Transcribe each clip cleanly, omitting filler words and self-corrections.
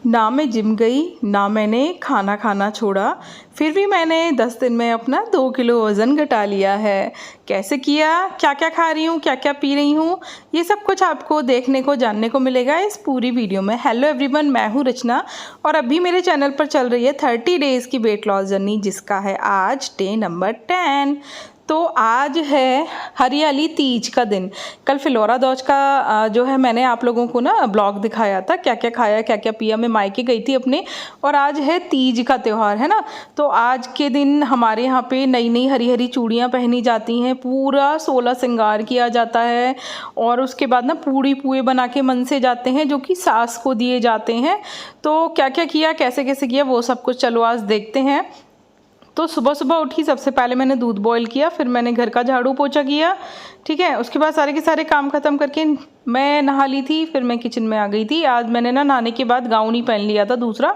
ना मैं जिम गई ना मैंने खाना खाना छोड़ा, फिर भी मैंने 10 दिन में अपना 2 किलो वज़न घटा लिया है। कैसे किया, क्या क्या खा रही हूँ, क्या क्या पी रही हूँ, ये सब कुछ आपको देखने को जानने को मिलेगा इस पूरी वीडियो में। हेलो एवरीवन, मैं हूँ रचना और अभी मेरे चैनल पर चल रही है 30 डेज़ की वेट लॉस जर्नी, जिसका है आज डे नंबर 10। तो आज है हरियाली तीज का दिन। कल फिलोरा दौज का जो है मैंने आप लोगों को ना ब्लॉग दिखाया था, क्या क्या खाया क्या क्या पिया। मैं मायके गई थी अपने, और आज है तीज का त्यौहार है ना। तो आज के दिन हमारे यहाँ पे नई नई हरी हरी चूड़ियाँ पहनी जाती हैं, पूरा 16 श्रृंगार किया जाता है, और उसके बाद ना पूड़ी पुए बना के मन से जाते हैं जो कि सास को दिए जाते हैं। तो क्या क्या किया, कैसे कैसे किया, वो सब कुछ चलो आज देखते हैं। तो सुबह सुबह उठी, सबसे पहले मैंने दूध बॉईल किया, फिर मैंने घर का झाड़ू पोछा किया, ठीक है। उसके बाद सारे के सारे काम ख़त्म करके मैं नहा ली थी, फिर मैं किचन में आ गई थी। आज मैंने ना नहाने के बाद गाउन ही पहन लिया था दूसरा,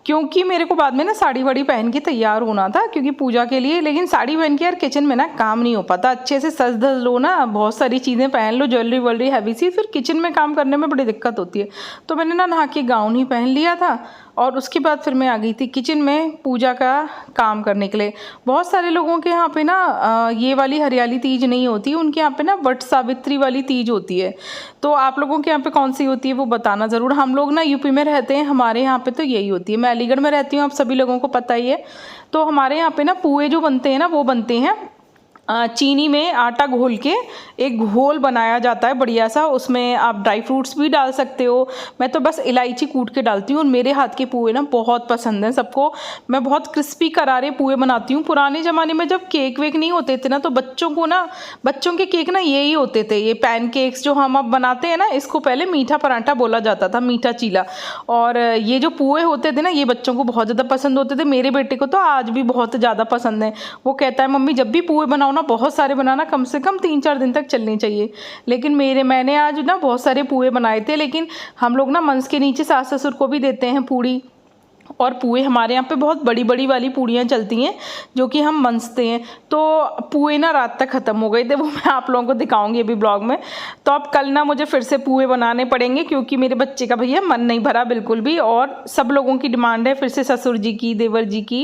क्योंकि मेरे को बाद में ना साड़ी वाड़ी पहन के तैयार होना था क्योंकि पूजा के लिए। लेकिन साड़ी पहन के यार किचन में ना काम नहीं हो पाता अच्छे से। सज धज लो ना, बहुत सारी चीज़ें पहन लो, ज्वेलरी वॉलरी हैवी सी, फिर किचन में काम करने में बड़ी दिक्कत होती है। तो मैंने ना नहा के गाउन ही पहन लिया था, और उसके बाद फिर मैं आ गई थी किचन में पूजा का काम करने के लिए। बहुत सारे लोगों के यहाँ पे ना ये वाली हरियाली तीज नहीं होती, उनके यहाँ पे ना वट सावित्री वाली तीज होती है। तो आप लोगों के यहाँ पे कौन सी होती है वो बताना ज़रूर। हम लोग ना यूपी में रहते हैं, हमारे यहाँ पे तो यही होती है। मैं अलीगढ़ में रहती हूँ, आप सभी लोगों को पता ही है। तो हमारे यहाँ पे ना पुए जो बनते हैं ना, वो बनते हैं चीनी में आटा घोल के एक घोल बनाया जाता है बढ़िया सा। उसमें आप ड्राई फ्रूट्स भी डाल सकते हो। मैं तो बस इलायची कूट के डालती हूँ, और मेरे हाथ के पुए ना बहुत पसंद हैं सबको। मैं बहुत क्रिस्पी करारे पुए बनाती हूँ। पुराने ज़माने में जब केक वेक नहीं होते थे ना, तो बच्चों के केक ना यही होते थे, ये पैन केक्स जो हम अब बनाते हैं ना, इसको पहले मीठा पराठा बोला जाता था, मीठा चीला। और ये जो पुए होते थे ना, ये बच्चों को बहुत ज़्यादा पसंद होते थे। मेरे बेटे को तो आज भी बहुत ज़्यादा पसंद है। वो कहता है मम्मी जब भी पुए बनाओ ना, बहुत सारे बनाना, कम से कम 3-4 दिन तक चलने चाहिए। लेकिन मैंने आज ना बहुत सारे पुए बनाए थे। लेकिन हम लोग ना मंच के नीचे सास ससुर को भी देते हैं पूड़ी और पुए। हमारे यहाँ पे बहुत बड़ी बड़ी वाली पूड़ियाँ चलती हैं जो कि हम मनसते हैं। तो पुए ना रात तक ख़त्म हो गए थे, वो मैं आप लोगों को दिखाऊंगी अभी ब्लॉग में। तो अब कल ना मुझे फिर से पुए बनाने पड़ेंगे, क्योंकि मेरे बच्चे का भैया मन नहीं भरा बिल्कुल भी। और सब लोगों की डिमांड है फिर से, ससुर जी की, देवर जी की,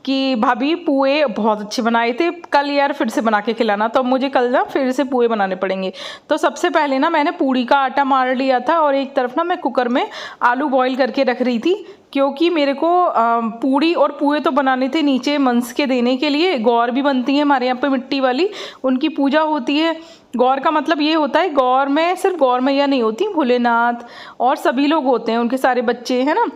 कि भाभी पुए बहुत अच्छे बनाए थे कल यार, फिर से बना के खिलाना। तो अब मुझे कल ना फिर से पुए बनाने पड़ेंगे। तो सबसे पहले ना मैंने पूड़ी का आटा मार लिया था, और एक तरफ ना मैं कुकर में आलू बॉईल करके रख रही थी, क्योंकि मेरे को पूड़ी और पुए तो बनाने थे नीचे मंस के देने के लिए। गौर भी बनती है हमारे यहाँ पे मिट्टी वाली, उनकी पूजा होती है। गौर का मतलब ये होता है, गौर में सिर्फ गौर मैया नहीं होती, भोलेनाथ और सभी लोग होते हैं, उनके सारे बच्चे हैं ना,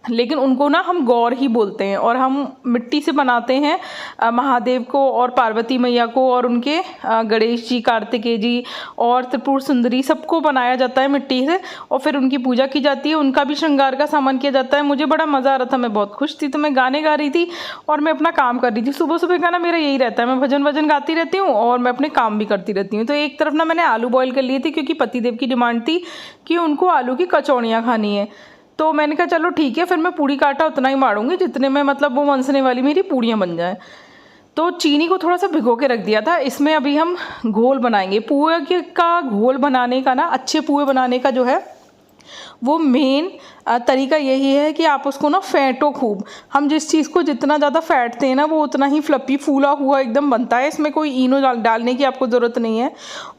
लेकिन उनको ना हम गौर ही बोलते हैं। और हम मिट्टी से बनाते हैं महादेव को और पार्वती मैया को, और उनके गणेश जी, कार्तिकेय जी और त्रिपुर सुंदरी, सबको बनाया जाता है मिट्टी से, और फिर उनकी पूजा की जाती है। उनका भी श्रृंगार का सामान किया जाता है। मुझे बड़ा मज़ा आ रहा था, मैं बहुत खुश थी। तो मैं गाने गा रही थी और मैं अपना काम कर रही थी। सुबह सुबह का ना मेरा यही रहता है, मैं भजन वजन गाती रहती हूँ और मैं अपने काम भी करती रहती हूँ। तो एक तरफ ना मैंने आलू बॉयल कर लिए थे, क्योंकि पतिदेव की डिमांड थी कि उनको आलू की कचौड़ियाँ खानी है। तो मैंने कहा चलो ठीक है, फिर मैं पूड़ी का आटा उतना ही मारूंगी जितने में मतलब वो मनसने वाली मेरी पूड़ियाँ बन जाएं। तो चीनी को थोड़ा सा भिगो के रख दिया था। इसमें अभी हम घोल बनाएंगे। पुए का घोल बनाने का ना, अच्छे पुए बनाने का जो है वो मेन तरीका यही है कि आप उसको ना फेंटो खूब। हम जिस चीज़ को जितना ज़्यादा फेंटते हैं ना, वो उतना ही फ्लपी फूला हुआ एकदम बनता है। इसमें कोई इनो डालने की आपको ज़रूरत नहीं है,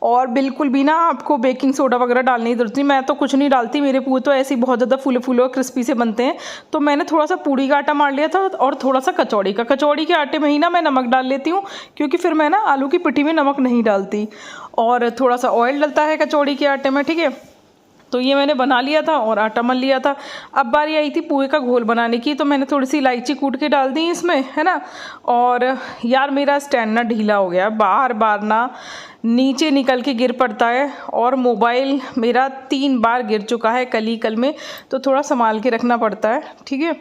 और बिल्कुल भी ना आपको बेकिंग सोडा वगैरह डालने की ज़रूरत नहीं। मैं तो कुछ नहीं डालती, मेरे पुए तो ऐसे ही बहुत ज़्यादा फूले फूले और क्रिस्पी से बनते हैं। तो मैंने थोड़ा सा पूड़ी का आटा मार लिया था, और थोड़ा सा कचौड़ी का। कचौड़ी के आटे में ही ना मैं नमक डाल लेती हूँ, क्योंकि फिर मैं ना आलू की पिट्ठी में नमक नहीं डालती। और थोड़ा सा ऑयल डलता है कचौड़ी के आटे में, ठीक है। तो ये मैंने बना लिया था और आटा मल लिया था। अब बारी आई थी पुए का घोल बनाने की, तो मैंने थोड़ी सी इलायची कूट के डाल दी इसमें, है ना। और यार मेरा स्टैंड ना ढीला हो गया, बार बार ना नीचे निकल के गिर पड़ता है, और मोबाइल मेरा 3 बार गिर चुका है कल में। तो थोड़ा संभाल के रखना पड़ता है, ठीक है।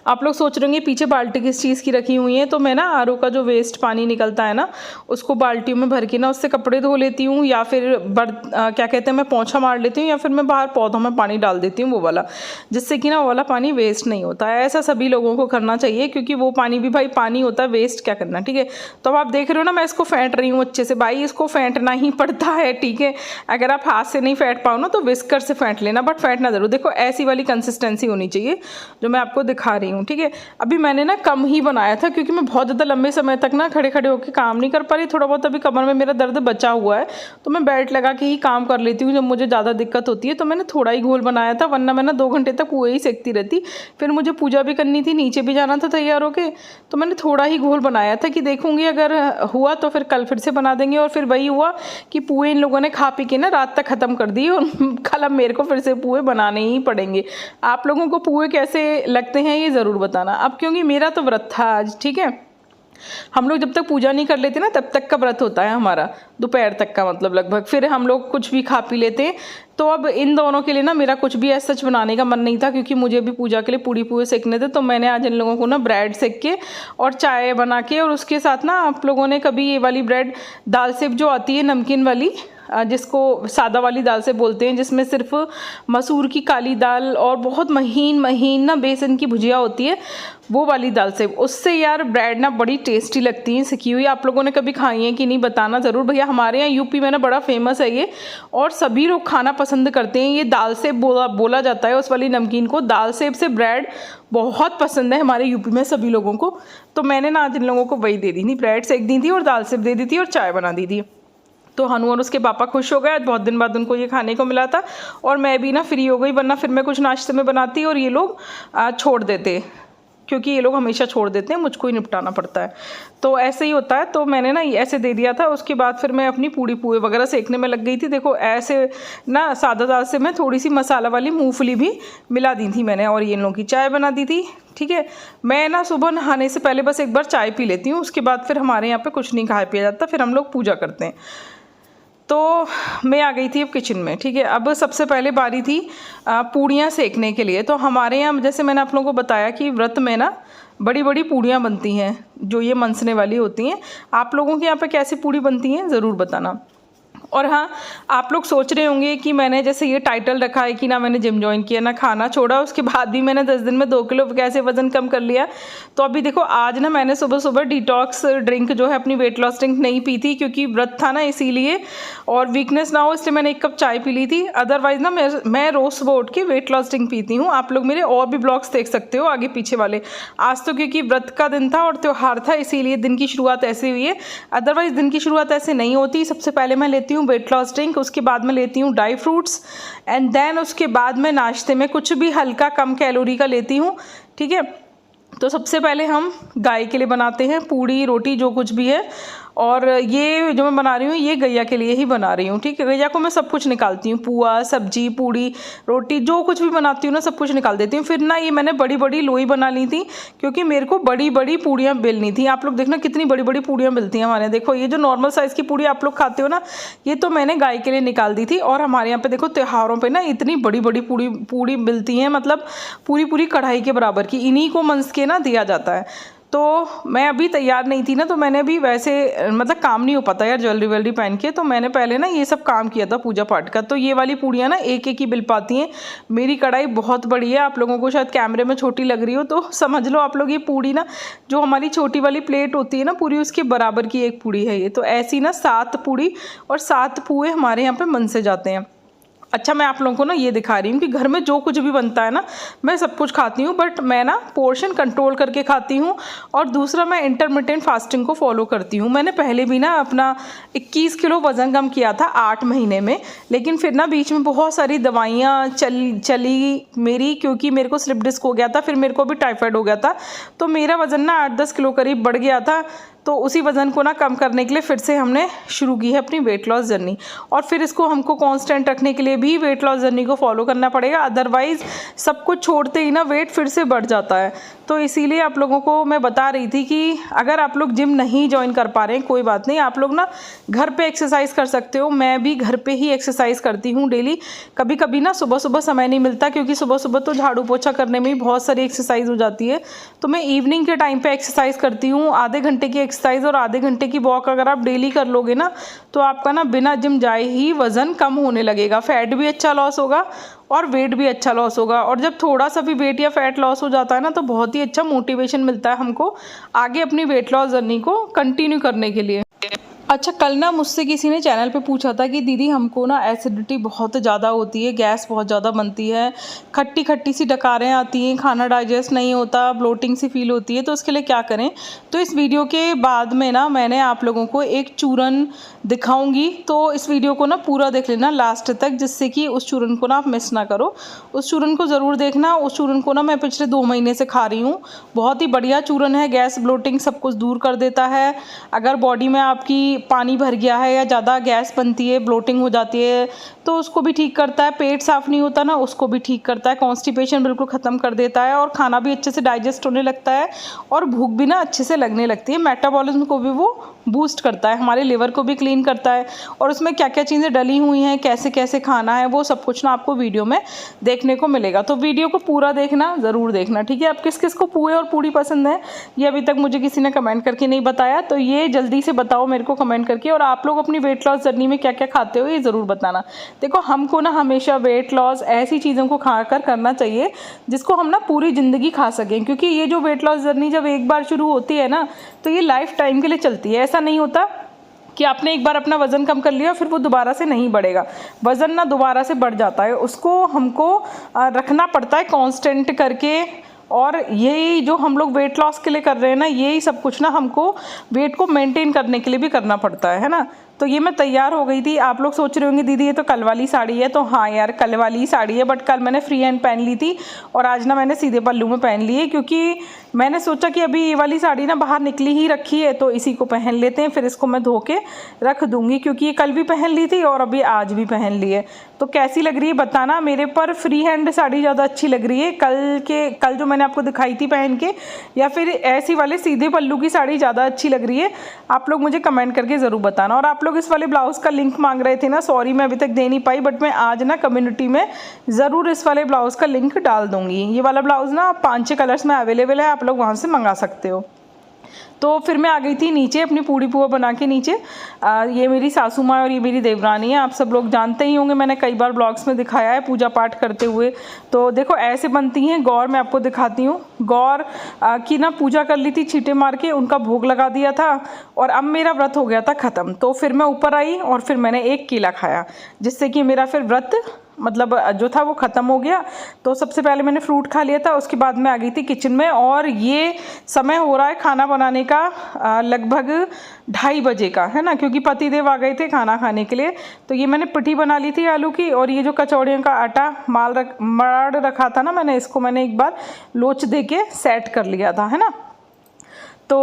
आप लोग सोच रहे होंगे पीछे बाल्टी किस चीज़ की रखी हुई है, तो मैं ना आरओ का जो वेस्ट पानी निकलता है ना, उसको बाल्टियों में भर के ना उससे कपड़े धो लेती हूँ, या फिर क्या कहते हैं, मैं पोंछा मार लेती हूँ, या फिर मैं बाहर पौधों में पानी डाल देती हूँ वो वाला, जिससे कि ना वो वाला पानी वेस्ट नहीं होता है। ऐसा सभी लोगों को करना चाहिए, क्योंकि वो पानी भी भाई पानी होता है, वेस्ट क्या करना, ठीक है। तो अब आप देख रहे हो ना मैं इसको फेंट रही हूँ अच्छे से। भाई इसको फेंटना ही पड़ता है, ठीक है। अगर आप हाथ से नहीं फेंट पाओ ना तो विस्कर से फेंट लेना, बट फेंटना जरूर। देखो ऐसी वाली कंसिस्टेंसी होनी चाहिए जो मैं आपको दिखा रही हूँ, ठीक है। अभी मैंने ना कम ही बनाया था, क्योंकि मैं बहुत ज़्यादा लंबे समय तक ना खड़े खड़े होकर काम नहीं कर पा रही। थोड़ा बहुत अभी कमर में मेरा दर्द बचा हुआ है, तो मैं बेल्ट लगा के ही काम कर लेती हूँ जब मुझे ज़्यादा दिक्कत होती है। तो मैंने थोड़ा ही घोल बनाया था, वरना मैं ना 2 घंटे तक पुए ही सेकती रहती। फिर मुझे पूजा भी करनी थी, नीचे भी जाना था तैयार होके, तो मैंने थोड़ा ही घोल बनाया था कि देखूंगी अगर हुआ तो फिर कल फिर से बना देंगे। और फिर वही हुआ कि पुए इन लोगों ने खा पी के ना रात तक ख़त्म कर दी, और कल अब मेरे को फिर से पुए बनाने ही पड़ेंगे। आप लोगों को पुए कैसे लगते हैं ये ज़रूर बताना। अब क्योंकि मेरा तो व्रत था आज, ठीक है। हम लोग जब तक पूजा नहीं कर लेते ना तब तक का व्रत होता है हमारा, दोपहर तक का मतलब लगभग। फिर हम लोग कुछ भी खा पी लेते हैं। तो अब इन दोनों के लिए ना मेरा कुछ भी ऐसा सच बनाने का मन नहीं था, क्योंकि मुझे भी पूजा के लिए पूड़ी पुए सेकने थे। तो मैंने आज इन लोगों को ना ब्रेड सेक के और चाय बना के, और उसके साथ ना आप लोगों ने कभी ये वाली ब्रेड दाल सेब जो आती है नमकीन वाली, जिसको सादा वाली दाल से बोलते हैं, जिसमें सिर्फ मसूर की काली दाल और बहुत महीन महीन ना बेसन की भुजिया होती है, वो वाली दाल से, उससे यार ब्रेड ना बड़ी टेस्टी लगती है सिकी हुई। आप लोगों ने कभी खाई है कि नहीं बताना ज़रूर भैया। हमारे यहाँ यूपी में ना बड़ा फेमस है ये, और सभी लोग खाना पसंद करते हैं। ये दाल सेब बोला जाता है उस वाली नमकीन को। दाल सेब से ब्रेड बहुत पसंद है हमारे यूपी में सभी लोगों को। तो मैंने ना आज इन लोगों को वही दे दी थी, ब्रेड सेक दी थी और दाल सेब दे दी थी और चाय बना दी थी। तो हनु और उसके पापा खुश हो गए, बहुत दिन बाद उनको ये खाने को मिला था। और मैं भी ना फ्री हो गई, वरना फिर मैं कुछ नाश्ते में बनाती और ये लोग छोड़ देते, क्योंकि ये लोग हमेशा छोड़ देते हैं, मुझको ही निपटाना पड़ता है। तो ऐसे ही होता है। तो मैंने ना ऐसे दे दिया था। उसके बाद फिर मैं अपनी पूड़ी पुए वगैरह सेकने में लग गई थी। देखो ऐसे ना सादा दाल से मैं थोड़ी सी मसाला वाली मूंगफली भी मिला दी थी मैंने, और ये इन लोगों की चाय बना दी थी, ठीक है। मैं ना सुबह नहाने से पहले बस एक बार चाय पी लेती हूँ, उसके बाद फिर हमारे यहाँ पे कुछ नहीं खाया पिया जाता, फिर हम लोग पूजा करते हैं। तो मैं आ गई थी अब किचन में, ठीक है। अब सबसे पहले बारी थी पूड़ियाँ सेकने के लिए। तो हमारे यहाँ जैसे मैंने आप लोगों को बताया कि व्रत में ना बड़ी बड़ी पूड़ियाँ बनती हैं, जो ये मनसने वाली होती हैं। आप लोगों के यहाँ पे कैसी पूड़ी बनती हैं ज़रूर बताना। और हाँ, आप लोग सोच रहे होंगे कि मैंने जैसे ये टाइटल रखा है कि ना मैंने जिम ज्वाइन किया ना खाना छोड़ा, उसके बाद भी मैंने 10 दिन में 2 किलो कैसे वजन कम कर लिया। तो अभी देखो आज ना मैंने सुबह सुबह डिटॉक्स ड्रिंक जो है अपनी वेट लॉस ड्रिंक नहीं पी थी, क्योंकि व्रत था ना इसीलिए, और वीकनेस ना हो इसलिए मैंने 1 कप चाय पी ली थी। अदरवाइज ना मैं रोज सुबह उठ के वेट लॉस ड्रिंक पीती हूँ। आप लोग मेरे और भी ब्लॉग्स देख सकते हो आगे पीछे वाले। आज तो क्योंकि व्रत का दिन था और त्योहार था, इसीलिए दिन की शुरुआत ऐसे हुई है, अदरवाइज दिन की शुरुआत ऐसे नहीं होती। सबसे पहले मैं लेती हूँ वेट लॉस ड्रिंक, उसके बाद मैं लेती हूँ ड्राई फ्रूट्स, एंड देन उसके बाद मैं नाश्ते में कुछ भी हल्का कम कैलोरी का लेती हूँ, ठीक है। तो सबसे पहले हम गाय के लिए बनाते हैं पूड़ी रोटी जो कुछ भी है, और ये जो मैं बना रही हूँ ये गैया के लिए ही बना रही हूँ, ठीक है। गैया को मैं सब कुछ निकालती हूँ, पुआ सब्जी पूड़ी रोटी जो कुछ भी बनाती हूँ ना सब कुछ निकाल देती हूँ। फिर ना ये मैंने बड़ी बड़ी लोई बना ली थी, क्योंकि मेरे को बड़ी बड़ी पूड़ियाँ बेलनी थी। आप लोग देखना कितनी बड़ी बड़ी पूड़ियाँ मिलती हैं हमारे। देखो ये जो नॉर्मल साइज़ की पूड़ी आप लोग खाते हो ना, ये तो मैंने गाय के लिए निकाल दी थी। और हमारे यहाँ पे देखो त्योहारों पर ना इतनी बड़ी बड़ी पूड़ी मिलती हैं, मतलब पूरी पूरी कढ़ाई के बराबर की, इन्हीं को मंस के ना दिया जाता है। तो मैं अभी तैयार नहीं थी ना, तो मैंने भी वैसे मतलब काम नहीं हो पाता यार ज्वेलरी वेलरी पहन के, तो मैंने पहले ना ये सब काम किया था पूजा पाठ का। तो ये वाली पूड़ियाँ ना एक एक ही बिल पाती हैं। मेरी कढ़ाई बहुत बड़ी है, आप लोगों को शायद कैमरे में छोटी लग रही हो तो समझ लो आप लोग ये पूड़ी ना जो हमारी छोटी वाली प्लेट होती है ना पूरी, उसके बराबर की एक पूड़ी है ये। तो ऐसी ना 7 पूड़ी और 7 पुए हमारे यहाँ पे मन से जाते हैं। अच्छा, मैं आप लोगों को ना ये दिखा रही हूँ कि घर में जो कुछ भी बनता है ना मैं सब कुछ खाती हूँ, बट मैं ना पोर्शन कंट्रोल करके खाती हूँ। और दूसरा मैं इंटरमिटेंट फास्टिंग को फॉलो करती हूँ। मैंने पहले भी ना अपना 21 किलो वज़न कम किया था 8 महीने में, लेकिन फिर ना बीच में बहुत सारी दवाइयाँ चली मेरी, क्योंकि मेरे को स्लिप डिस्क हो गया था, फिर मेरे को भी टाइफाइड हो गया था, तो मेरा वज़न ना 8-10 किलो करीब बढ़ गया था। तो उसी वज़न को ना कम करने के लिए फिर से हमने शुरू की है अपनी वेट लॉस जर्नी। और फिर इसको हमको कांस्टेंट रखने के लिए भी वेट लॉस जर्नी को फॉलो करना पड़ेगा, अदरवाइज़ सब कुछ छोड़ते ही ना वेट फिर से बढ़ जाता है। तो इसीलिए आप लोगों को मैं बता रही थी कि अगर आप लोग जिम नहीं ज्वाइन कर पा रहे हैं कोई बात नहीं, आप लोग ना घर पे एक्सरसाइज कर सकते हो। मैं भी घर पे ही एक्सरसाइज करती हूँ डेली। कभी कभी ना सुबह सुबह समय नहीं मिलता, क्योंकि सुबह सुबह तो झाड़ू पोछा करने में ही बहुत सारी एक्सरसाइज हो जाती है। तो मैं इवनिंग के टाइम पे एक्सरसाइज करती हूँ, आधे घंटे की एक्सरसाइज और आधे घंटे की वॉक अगर आप डेली कर लोगे ना तो आपका ना बिना जिम जाए ही वज़न कम होने लगेगा, फैट भी अच्छा लॉस होगा और वेट भी अच्छा लॉस होगा। और जब थोड़ा सा भी वेट या फैट लॉस हो जाता है ना तो बहुत ही अच्छा मोटिवेशन मिलता है हमको आगे अपनी वेट लॉस जर्नी को कंटिन्यू करने के लिए। अच्छा, कल ना मुझसे किसी ने चैनल पे पूछा था कि दीदी हमको ना एसिडिटी बहुत ज़्यादा होती है, गैस बहुत ज़्यादा बनती है, खट्टी खट्टी सी डकारें आती हैं, खाना डाइजेस्ट नहीं होता, ब्लोटिंग सी फील होती है, तो उसके लिए क्या करें। तो इस वीडियो के बाद में ना मैंने आप लोगों को एक चूरन दिखाऊंगी, तो इस वीडियो को ना पूरा देख लेना लास्ट तक, जिससे कि उस चूरन को ना आप मिस ना करो। उस चूरन को ज़रूर देखना। उस चूरन को ना मैं पिछले 2 महीने से खा रही हूँ। बहुत ही बढ़िया चूरन है, गैस ब्लोटिंग सब कुछ दूर कर देता है। अगर बॉडी में आपकी पानी भर गया है या ज़्यादा गैस बनती है, ब्लोटिंग हो जाती है, तो उसको भी ठीक करता है। पेट साफ़ नहीं होता ना, उसको भी ठीक करता है। कॉन्स्टिपेशन बिल्कुल ख़त्म कर देता है और खाना भी अच्छे से डाइजेस्ट होने लगता है और भूख भी ना अच्छे से लगने लगती है। मेटाबॉलिज्म को भी वो बूस्ट करता है, हमारे लिवर को भी क्लीन करता है। और उसमें क्या क्या चीज़ें डली हुई हैं, कैसे कैसे खाना है, वो सब कुछ ना आपको वीडियो में देखने को मिलेगा। तो वीडियो को पूरा देखना, ज़रूर देखना, ठीक है। आप किस किस को पुए और पूड़ी पसंद है ये अभी तक मुझे किसी ने कमेंट करके नहीं बताया, तो ये जल्दी से बताओ मेरे को कमेंट करके। और आप लोग अपनी वेट लॉस जर्नी में क्या क्या खाते हो ये ज़रूर बताना। देखो, हमको ना हमेशा वेट लॉस ऐसी चीज़ों को खाकर करना चाहिए जिसको हम ना पूरी ज़िंदगी खा सकें, क्योंकि ये जो वेट लॉस जर्नी जब एक बार शुरू होती है ना तो ये लाइफ टाइम के लिए चलती है। ऐसा नहीं होता कि आपने एक बार अपना वज़न कम कर लिया फिर वो दोबारा से नहीं बढ़ेगा। वज़न ना दोबारा से बढ़ जाता है, उसको हमको रखना पड़ता है कांस्टेंट करके। और यही जो हम लोग वेट लॉस के लिए कर रहे हैं ना, यही सब कुछ ना हमको वेट को मेंटेन करने के लिए भी करना पड़ता है ना। तो ये मैं तैयार हो गई थी। आप लोग सोच रहे होंगे दीदी ये तो कल वाली साड़ी है, तो हाँ यार कल वाली ही साड़ी है, बट कल मैंने फ्री हैंड पहन ली थी और आज ना मैंने सीधे पल्लू में पहन ली है, क्योंकि मैंने सोचा कि अभी ये वाली साड़ी ना बाहर निकली ही रखी है तो इसी को पहन लेते हैं। फिर इसको मैं धो के रख दूँगी, क्योंकि ये कल भी पहन ली थी और अभी आज भी पहन ली है। तो कैसी लग रही है बताना। मेरे पर फ्री हैंड साड़ी ज़्यादा अच्छी लग रही है कल जो मैंने आपको दिखाई थी पहन के, या फिर ऐसी वाले सीधे पल्लू की साड़ी ज़्यादा अच्छी लग रही है। आप लोग मुझे कमेंट करके ज़रूर बताना। और आप लोग इस वाले ब्लाउज़ का लिंक मांग रहे थे ना, सॉरी मैं अभी तक दे नहीं पाई, बट मैं आज ना कम्युनिटी में ज़रूर इस वाले ब्लाउज़ का लिंक डाल दूँगी। ये वाला ब्लाउज़ ना 5-6 कलर्स में अवेलेबल है, आप लोग वहाँ से मंगा सकते हो। तो फिर मैं आ गई थी नीचे अपनी पूड़ी पुआ बना के नीचे। ये मेरी सासू माँ और ये मेरी देवरानी है। आप सब लोग जानते ही होंगे, मैंने कई बार ब्लॉग्स में दिखाया है पूजा पाठ करते हुए। तो देखो ऐसे बनती हैं गौर, मैं आपको दिखाती हूँ। गौर की ना पूजा कर ली थी छींटे मार के, उनका भोग लगा दिया था और अब मेरा व्रत हो गया था ख़त्म। तो फिर मैं ऊपर आई और फिर मैंने एक केला खाया, जिससे कि मेरा फिर व्रत मतलब जो था वो ख़त्म हो गया। तो सबसे पहले मैंने फ्रूट खा लिया था, उसके बाद मैं आ गई थी किचन में। और ये समय हो रहा है खाना बनाने का लगभग 2:30 बजे का, है ना, क्योंकि पतिदेव आ गए थे खाना खाने के लिए। तो ये मैंने पिठी बना ली थी आलू की, और ये जो कचौड़ियों का आटा मराड़ रखा था ना मैंने, इसको मैंने एक बार लोच दे के सेट कर लिया था, है ना। तो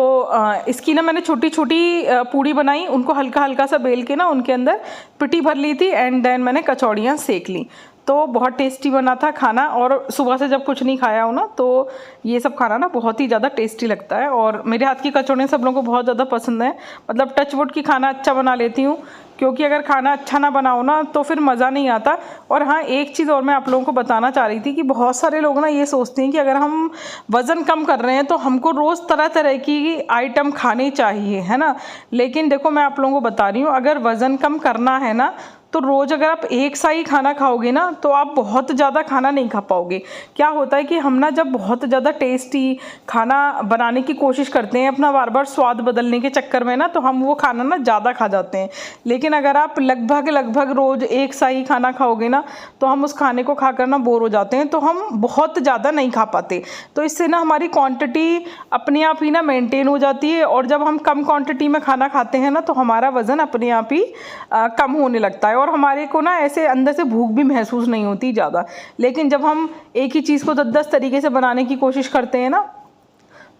इसकी ना मैंने छोटी छोटी पूड़ी बनाई, उनको हल्का हल्का सा बेल के ना उनके अंदर पिटी भर ली थी, एंड देन मैंने कचौड़ियाँ सेक ली। तो बहुत टेस्टी बना था खाना। और सुबह से जब कुछ नहीं खाया हो ना तो ये सब खाना ना बहुत ही ज़्यादा टेस्टी लगता है। और मेरे हाथ की कचौड़ियाँ सब लोगों को बहुत ज़्यादा पसंद है। मतलब टच वुड की खाना अच्छा बना लेती हूँ, क्योंकि अगर खाना अच्छा ना बनाओ ना तो फिर मज़ा नहीं आता। और हाँ, एक चीज़ और मैं आप लोगों को बताना चाह रही थी कि बहुत सारे लोग ना ये सोचते हैं कि अगर हम वज़न कम कर रहे हैं तो हमको रोज़ तरह तरह की आइटम खाने चाहिए, है ना। लेकिन देखो मैं आप लोगों को बता रही हूँ, अगर वज़न कम करना है ना तो रोज़ अगर आप एक सा ही खाना खाओगे ना तो आप बहुत ज़्यादा खाना नहीं खा पाओगे। क्या होता है कि हम ना जब बहुत ज़्यादा टेस्टी खाना बनाने की कोशिश करते हैं अपना बार बार स्वाद बदलने के चक्कर में ना, तो हम वो खाना ना ज़्यादा खा जाते हैं। लेकिन अगर आप लगभग रोज़ एक सा ही खाना खाओगे ना तो हम उस खाने को खाकर ना बोर हो जाते हैं, तो हम बहुत ज़्यादा नहीं खा पाते। तो इससे ना हमारी क्वांटिटी अपने आप ही ना मेंटेन हो जाती है। और जब हम कम क्वांटिटी में खाना खाते हैं ना तो हमारा वज़न अपने आप ही कम होने लगता है, और हमारे को ना ऐसे अंदर से भूख भी महसूस नहीं होती ज़्यादा। लेकिन जब हम एक ही चीज़ को 10-10 तरीके से बनाने की कोशिश करते हैं ना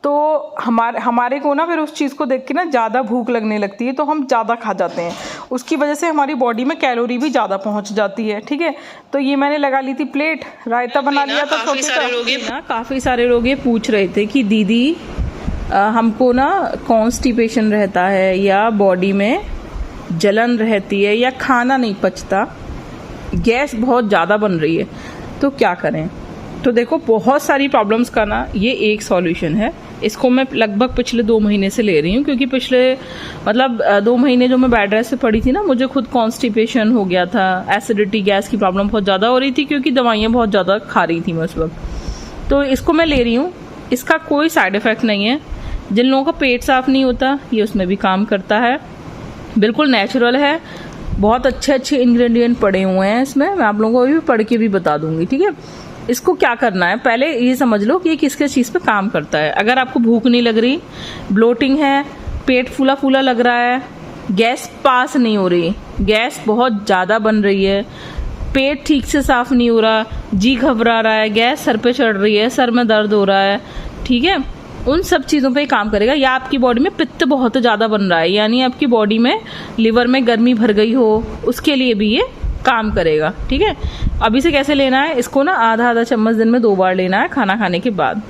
तो हमारे को ना फिर उस चीज़ को देख के ना ज़्यादा भूख लगने लगती है, तो हम ज़्यादा खा जाते हैं। उसकी वजह से हमारी बॉडी में कैलोरी भी ज़्यादा पहुंच जाती है। ठीक है, तो ये मैंने लगा ली थी प्लेट, रायता बना लिया था छोटी सा। काफ़ी सारे लोग ये पूछ रहे थे कि दीदी हमको ना कॉन्स्टिपेशन रहता है या बॉडी में जलन रहती है या खाना नहीं पचता, गैस बहुत ज़्यादा बन रही है, तो क्या करें। तो देखो बहुत सारी प्रॉब्लम्स का ना ये एक सॉल्यूशन है। इसको मैं लगभग पिछले 2 महीने से ले रही हूँ, क्योंकि पिछले 2 महीने जो मैं बेड रेस्ट पे पड़ी थी ना, मुझे खुद कॉन्स्टिपेशन हो गया था, एसिडिटी गैस की प्रॉब्लम बहुत ज़्यादा हो रही थी, क्योंकि दवाइयाँ बहुत ज़्यादा खा रही थी मैं उस वक्त। तो इसको मैं ले रही हूँ, इसका कोई साइड इफ़ेक्ट नहीं है। जिन लोगों का पेट साफ नहीं होता ये उसमें भी काम करता है, बिल्कुल नेचुरल है, बहुत अच्छे इंग्रेडिएंट पड़े हुए हैं इसमें। मैं आप लोगों को भी पढ़ के भी बता दूंगी। ठीक है, इसको क्या करना है, पहले ये समझ लो कि ये किस किस चीज़ पे काम करता है। अगर आपको भूख नहीं लग रही, ब्लोटिंग है, पेट फूला फूला लग रहा है, गैस पास नहीं हो रही, गैस बहुत ज़्यादा बन रही है, पेट ठीक से साफ नहीं हो रहा, जी घबरा रहा है, गैस सर पे चढ़ रही है, सर में दर्द हो रहा है, ठीक है, उन सब चीज़ों पे काम करेगा। या आपकी बॉडी में पित्त बहुत ज़्यादा बन रहा है, यानी आपकी बॉडी में लिवर में गर्मी भर गई हो, उसके लिए भी ये काम करेगा। ठीक है, अभी से कैसे लेना है, इसको ना आधा चम्मच दिन में 2 बार लेना है खाना खाने के बाद।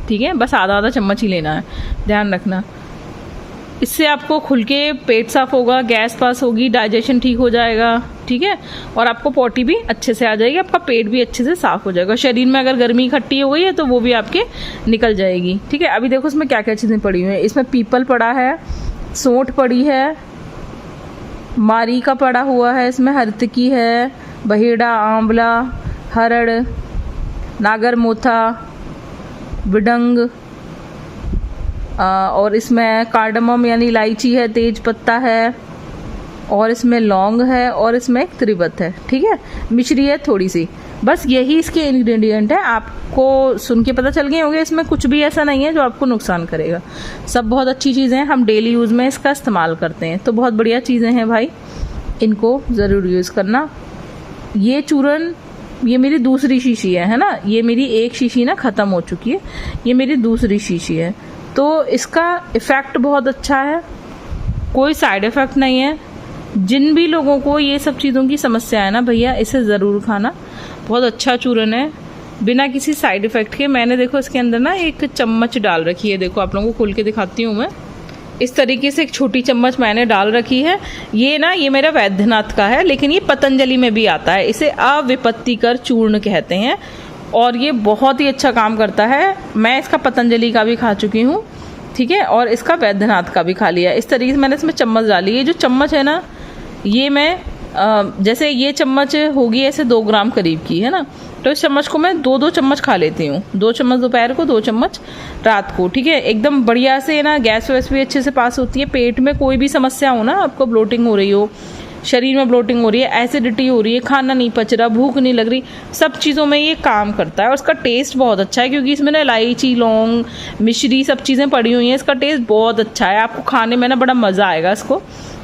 ठीक है, बस आधा चम्मच ही लेना है, ध्यान रखना। इससे आपको खुल के पेट साफ होगा, गैस पास होगी, डाइजेशन ठीक हो जाएगा। ठीक है, और आपको पोटी भी अच्छे से आ जाएगी, आपका पेट भी अच्छे से साफ हो जाएगा। शरीर में अगर गर्मी इकट्ठी हो गई है तो वो भी आपके निकल जाएगी। ठीक है, अभी देखो इसमें क्या क्या चीज़ें पड़ी हुई हैं। इसमें पीपल पड़ा है, सौंठ पड़ी है, मारी का पड़ा हुआ है, इसमें हरतकी है, बहेड़ा, आंवला, हरड़, नागर मोथा, बिडंग, और इसमें कार्डमम यानी इलायची है, तेज पत्ता है, और इसमें लौंग है, और इसमें एक त्रिबत है। ठीक है, मिश्री है थोड़ी सी, बस यही इसके इंग्रेडिएंट है। आपको सुन के पता चल गए होंगे, इसमें कुछ भी ऐसा नहीं है जो आपको नुकसान करेगा। सब बहुत अच्छी चीज़ें हैं, हम डेली यूज़ में इसका इस्तेमाल करते हैं, तो बहुत बढ़िया चीज़ें हैं भाई, इनको ज़रूर यूज़ करना। ये चूरन, ये मेरी दूसरी शीशी है ना, ये मेरी एक शीशी ना ख़त्म हो चुकी है, ये मेरी दूसरी शीशी है। तो इसका इफ़ेक्ट बहुत अच्छा है, कोई साइड इफ़ेक्ट नहीं है। जिन भी लोगों को ये सब चीज़ों की समस्या है ना भैया, इसे ज़रूर खाना, बहुत अच्छा चूरन है, बिना किसी साइड इफ़ेक्ट के। मैंने देखो इसके अंदर ना एक चम्मच डाल रखी है, देखो आप लोगों को खोल के दिखाती हूँ मैं। इस तरीके से एक छोटी चम्मच मैंने डाल रखी है। ये मेरा वैद्यनाथ का है, लेकिन ये पतंजलि में भी आता है, इसे अविपत्तिकर चूर्ण कहते हैं, और ये बहुत ही अच्छा काम करता है। मैं इसका पतंजलि का भी खा चुकी हूँ, ठीक है, और इसका वैद्यनाथ का भी खा लिया। इस तरीके से मैंने इसमें चम्मच डाली है। जो चम्मच है ना, ये मैं जैसे ये चम्मच होगी ऐसे 2 ग्राम करीब की है ना, तो इस चम्मच को मैं 2 चम्मच खा लेती हूँ। 2 चम्मच दोपहर को, 2 चम्मच रात को। ठीक है, एकदम बढ़िया से ना गैस वैस भी अच्छे से पास होती है। पेट में कोई भी समस्या हो ना, आपको ब्लोटिंग हो रही हो, शरीर में ब्लोटिंग हो रही है, एसिडिटी हो रही है, खाना नहीं पच रहा, भूख नहीं लग रही, सब चीज़ों में ये काम करता है। और इसका टेस्ट बहुत अच्छा है, क्योंकि इसमें ना इलायची, लौंग, मिश्री सब चीज़ें पड़ी हुई हैं। इसका टेस्ट बहुत अच्छा है, आपको खाने में ना बड़ा मज़ा आएगा। इसको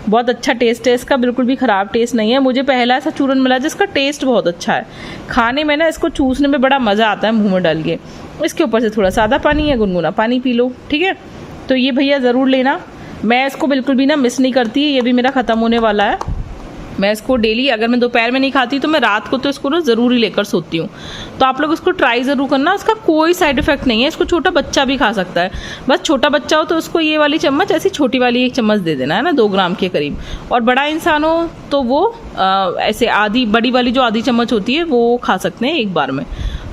बहुत अच्छा टेस्ट है इसका, बिल्कुल भी ख़राब टेस्ट नहीं है। मुझे पहला ऐसा चूरन मिला जिसका टेस्ट बहुत अच्छा है, खाने में ना इसको चूसने में बड़ा मज़ा आता है मुँह में डाल के। इसके ऊपर से थोड़ा सादा पानी या गुनगुना पानी पी लो। ठीक है, तो ये भैया ज़रूर लेना, मैं इसको बिल्कुल भी ना मिस नहीं करती। ये भी मेरा ख़त्म होने वाला है। मैं इसको डेली, अगर मैं दोपहर में नहीं खाती तो मैं रात को तो इसको ना ज़रूर ही लेकर सोती हूँ। तो आप लोग इसको ट्राई ज़रूर करना, इसका कोई साइड इफ़ेक्ट नहीं है। इसको छोटा बच्चा भी खा सकता है, बस छोटा बच्चा हो तो उसको ये वाली चम्मच, ऐसी छोटी वाली 1 चम्मच दे देना है ना, 2 ग्राम के करीब। और बड़ा इंसान हो तो वो ऐसे बड़ी वाली जो आधी चम्मच होती है वो खा सकते हैं एक बार में।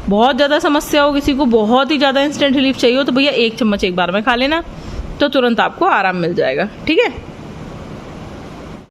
बहुत ज़्यादा समस्या हो किसी को, बहुत ही ज़्यादा इंस्टेंट रिलीफ चाहिए हो, तो भैया 1 चम्मच एक बार में खा लेना, तो तुरंत आपको आराम मिल जाएगा। ठीक है।